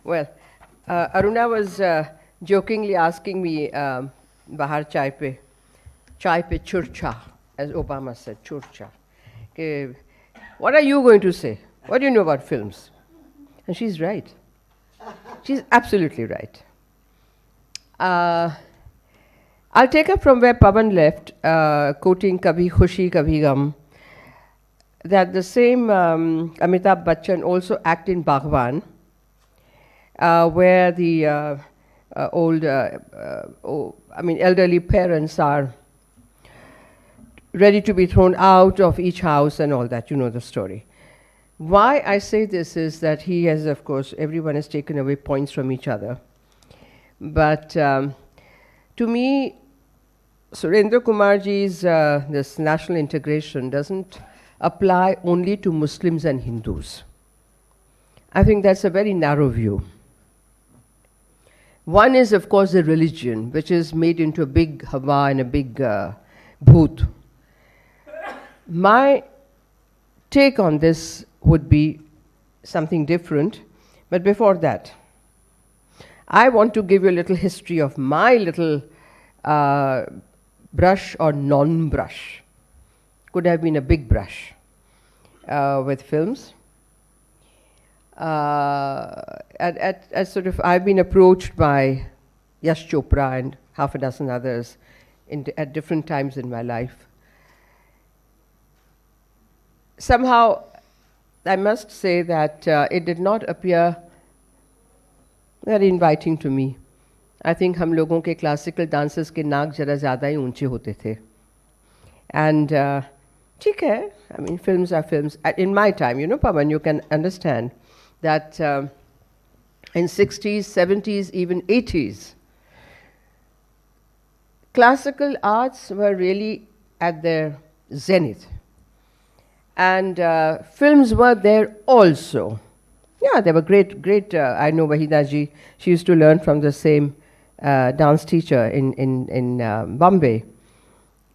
Well, Aruna was jokingly asking me, Bahar chai pe churcha, as Obama said, churcha. Okay, what are you going to say? What do you know about films? And she's right. She's absolutely right. I'll take up from where Pavan left, quoting Kabhi Khushi Kabhi Gum, that the same Amitabh Bachchan also acted in Bhagwan, where the elderly parents are ready to be thrown out of each house and all that. You know the story. Why I say this is that he has, of course, everyone has taken away points from each other. But to me, Surendra Kumarji's this national integration doesn't apply only to Muslims and Hindus. I think that's a very narrow view. One is, of course, the religion, which is made into a big hawa and a big bhoot. My take on this would be something different, but before that, I want to give you a little history of my little brush or non-brush. Could have been a big brush with films. I've been approached by Yash Chopra and half a dozen others at different times in my life. Somehow, I must say that it did not appear very inviting to me. I think हम लोगों के classical dances के नाक जरा ज़्यादा ही ऊंचे होते थे. And ठीक है, I mean, films are films. In my time, you know, Pavan, you can understand that in 60s, 70s, even 80s, classical arts were really at their zenith. And films were there also. Yeah, they were great. I know Wahida ji, she used to learn from the same dance teacher in Bombay.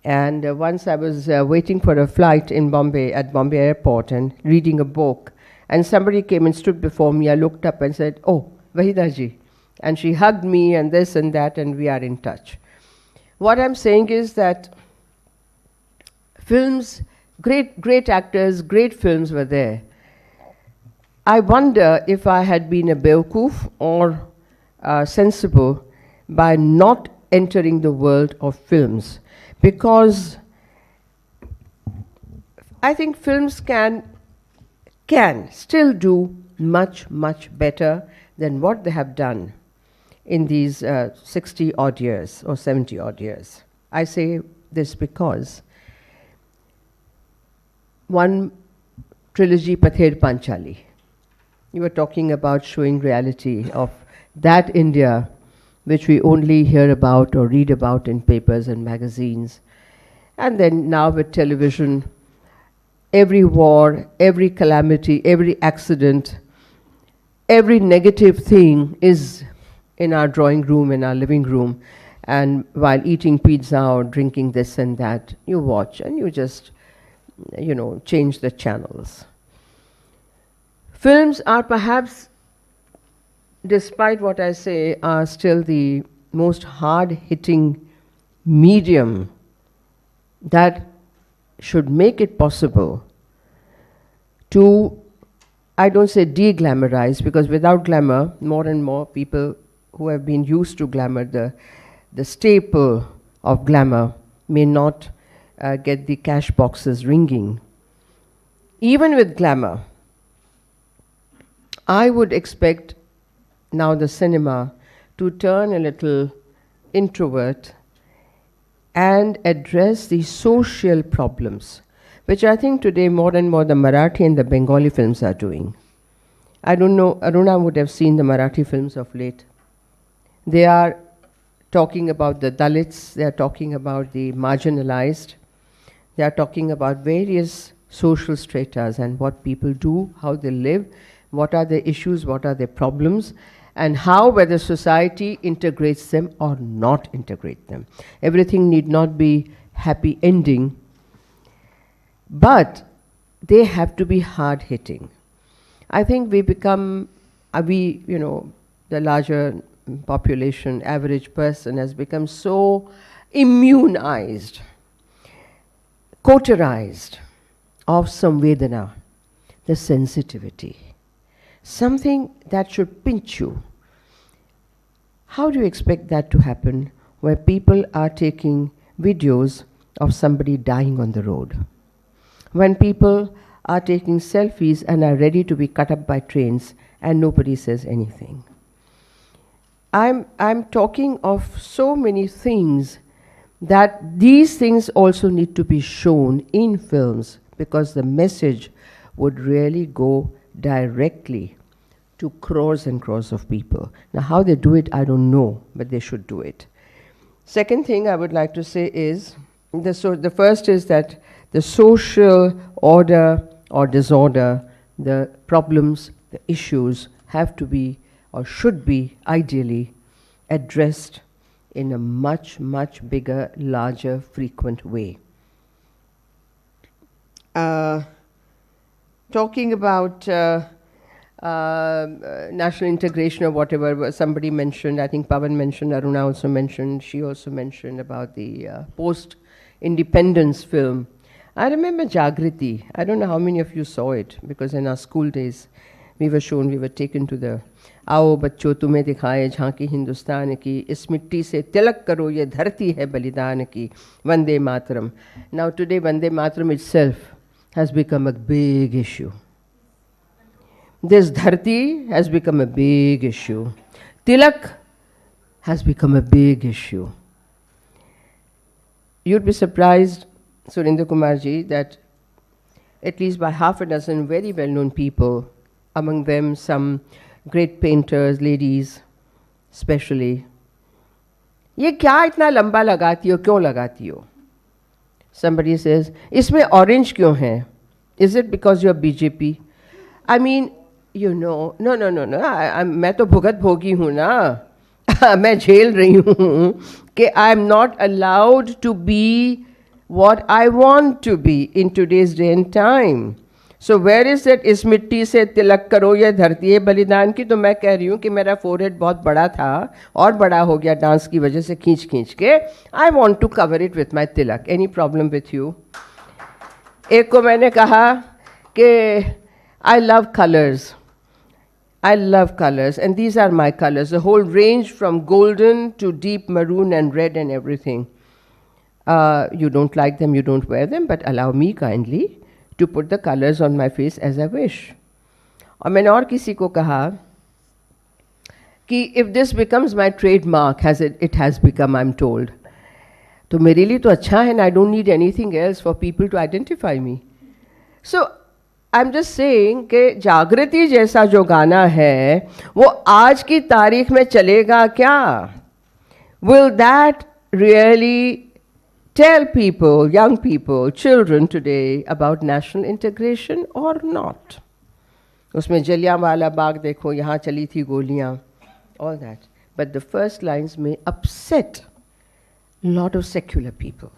And once I was waiting for a flight in Bombay, at Bombay airport, and reading a book, and somebody came and stood before me. I looked up and said, "Oh, Wahida ji." And she hugged me and this and that, and we are in touch. What I'm saying is that films, great actors, great films were there. I wonder if I had been a Beowulf or sensible by not entering the world of films, because I think films can still do much better than what they have done in these 60 odd years or 70 odd years. I say this because one trilogy, Pather Panchali, you were talking about showing reality of that India which we only hear about or read about in papers and magazines. And then now with television, every war, every calamity, every accident, every negative thing is in our drawing room, in our living room. And while eating pizza or drinking this and that, you watch and you just, change the channels. Films are perhaps, despite what I say, are still the most hard-hitting medium that should make it possible to, I don't say de-glamorize, because without glamour, more and more people who have been used to glamour, the staple of glamour, may not get the cash boxes ringing. Even with glamour, I would expect now the cinema to turn a little introvert and address the social problems, which I think today more and more the Marathi and the Bengali films are doing. I don't know, Aruna would have seen the Marathi films of late. They are talking about the Dalits, they are talking about the marginalized, they are talking about various social stratas and what people do, how they live, what are their issues, what are their problems, and how whether society integrates them or not integrate them. Everything need not be happy ending, but they have to be hard-hitting. I think we become the larger population, average person has become so immunized, cauterized of samvedana, the sensitivity, something that should pinch you. How do you expect that to happen where people are taking videos of somebody dying on the road? When people are taking selfies and are ready to be cut up by trains and nobody says anything. I'm talking of so many things that these things also need to be shown in films because the message would really go directly to crores and crores of people. Now, how they do it, I don't know, but they should do it. Second thing I would like to say is, the first is that the social order or disorder, the problems, the issues have to be or should be ideally addressed in a much, much bigger, larger, frequent way. Talking about national integration or whatever, somebody mentioned, I think Pavan mentioned, Aruna also mentioned, she also mentioned about the post-independence film. I remember Jagriti. I don't know how many of you saw it, because in our school days, we were taken to the आओ बच्चों तुम्हें दिखाए झांकी हिंदुस्तान की इस मिट्टी से तिलक करो ये धरती है बलिदान की Vande Mataram. Now today Vande Mataram itself has become a big issue. This dharti has become a big issue. Tilak has become a big issue. You'd be surprised, Surendra Kumarji, that at least by half a dozen very well-known people, among them some great painters, ladies, especially, ये क्या इतना लंबा लगाती हो, क्यों लगाती हो? Somebody says, इसमें orange क्यों है? Is it because you're BJP? I mean, no, मैं तो भुगत भोगी हूँ ना, मैं झेल रही हूँ कि I'm not allowed to be what I want to be in today's day and time. So where is that इस मिट्टी से तिलक करो ये धरती है बलिदान की? तो मैं कह रही हूँ कि मेरा फोरहेड बहुत बड़ा था और बड़ा हो गया डांस की वजह से खींच खींच के. I want to cover it with my tilak. Any problem with you? एक को मैंने कहा कि I love colors. I love colors and these are my colors. The whole range from golden to deep maroon and red and everything. You don't like them, you don't wear them, but allow me kindly to put the colors on my face as I wish. और मैंने और किसी को कहा कि if this becomes my trademark, as it has become, I'm told, तो मेरे लिए तो अच्छा है and I don't need anything else for people to identify me. So I'm just saying कि जागृति जैसा जो गाना है वो आज की तारीख में चलेगा क्या? Will that really tell people, young people, children today about national integration or not? उसमें जलियांवाला बाग देखो, यहाँ चली थी गोलियाँ, all that. But the first lines may upset a lot of secular people.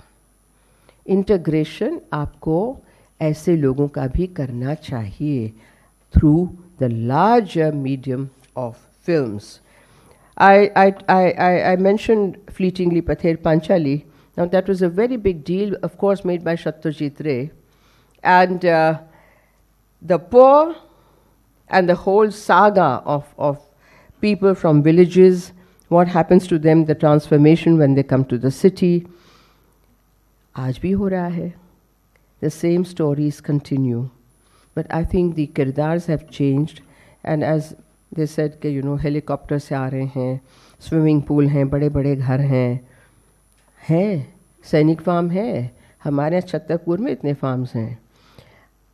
Integration आपको ऐसे लोगों का भी करना चाहिए through the larger medium of films. I mentioned fleetingly Pather Panchali. Now that was a very big deal, of course, made by Satyajit Ray. And the poor and the whole saga of people from villages, what happens to them, the transformation when they come to the city, आज भी हो रहा है. The same stories continue. But I think the kirdars have changed. And as they said, helicopter से आ रहे हैं, swimming pool हैं, बड़े बड़े घर हैं, सैनिक फार्म है, हमारे यहाँ छतरपुर में इतने फार्म्स हैं.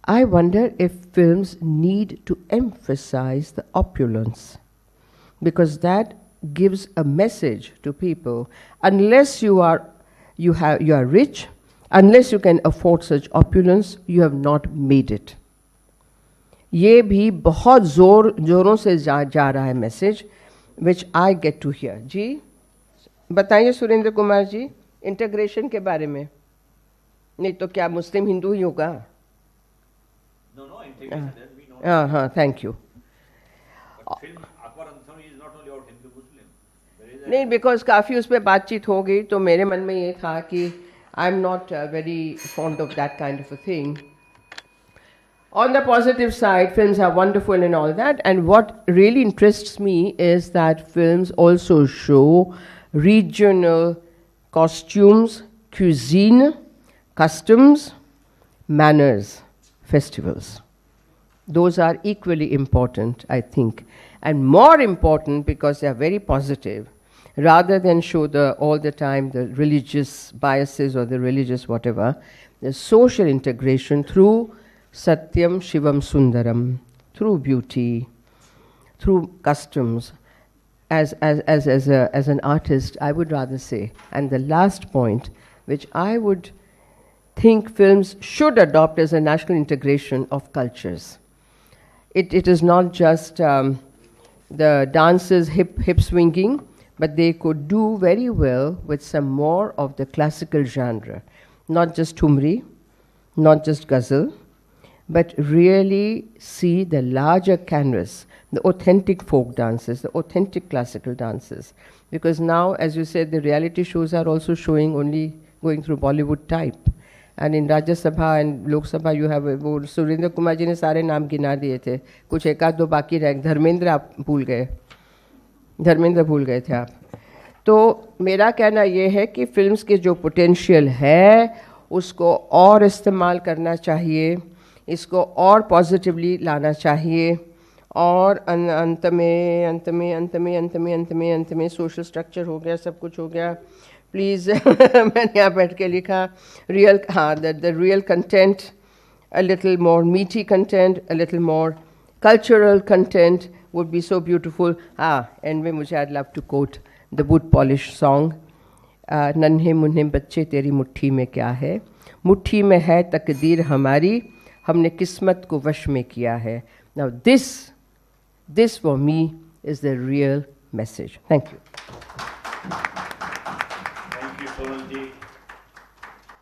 I wonder if films need to emphasize the opulence, because that gives a message to people. Unless you are rich, unless you can afford such opulence, you have not made it. ये भी बहुत जोरों से जा रहा है message, which I get to hear. जी बताइए Surendra Kumar ji, integration के बारे में. नहीं तो क्या मुस्लिम हिंदू ही होगा? No, integration, there's been no. हाँ, thank you. film Akbar Anthony is not only about Hindu Muslim. There is a नहीं, बिकॉज काफ़ी उस पर बातचीत हो गई तो मेरे मन में ये था कि I am not very fond of that kind of a thing. On the positive side, films are wonderful and all that, and what really interests me is that films also show regional costumes, cuisine, customs, manners, festivals. Those are equally important, I think, and more important because they are very positive, rather than show all the time the religious biases or the religious whatever. The social integration through Satyam Shivam Sundaram, through beauty, through customs. As an artist, I would rather say, and the last point, which I would think films should adopt as a national integration of cultures. It is not just the dances, hip swinging, but they could do very well with some more of the classical genre. Not just Thumri, not just Ghazal, but really see the larger canvas, the authentic folk dances, the authentic classical dances. Because now, as you said, the reality shows are also showing only going through Bollywood type. And in Rajya Sabha and Lok Sabha, you have वो सुरेंद्र कुमार जी ने सारे नाम गिना दिए थे, कुछ एक आध दो बाकी रह. धर्मेंद्र आप भूल गए, धर्मेंद्र भूल गए थे आप. तो मेरा कहना ये है कि फिल्म्स के जो पोटेंशियल है उसको और इस्तेमाल करना चाहिए, इसको और पॉजिटिवली लाना चाहिए. और अंत में सोशल स्ट्रक्चर हो गया, सब कुछ हो गया. प्लीज़ मैंने यहाँ बैठ के लिखा रियल, हाँ, the real content, a little more meaty content, a little more cultural content would be so beautiful. And में मुझे I'd love to quote the Boot Polish song, नन्हे मुन्ने बच्चे तेरी मुट्ठी में क्या है, मुट्ठी में है तकदीर हमारी, हमने किस्मत को वश में किया है. Now this for me is the real message. Thank you. Thank you, Sonal ji.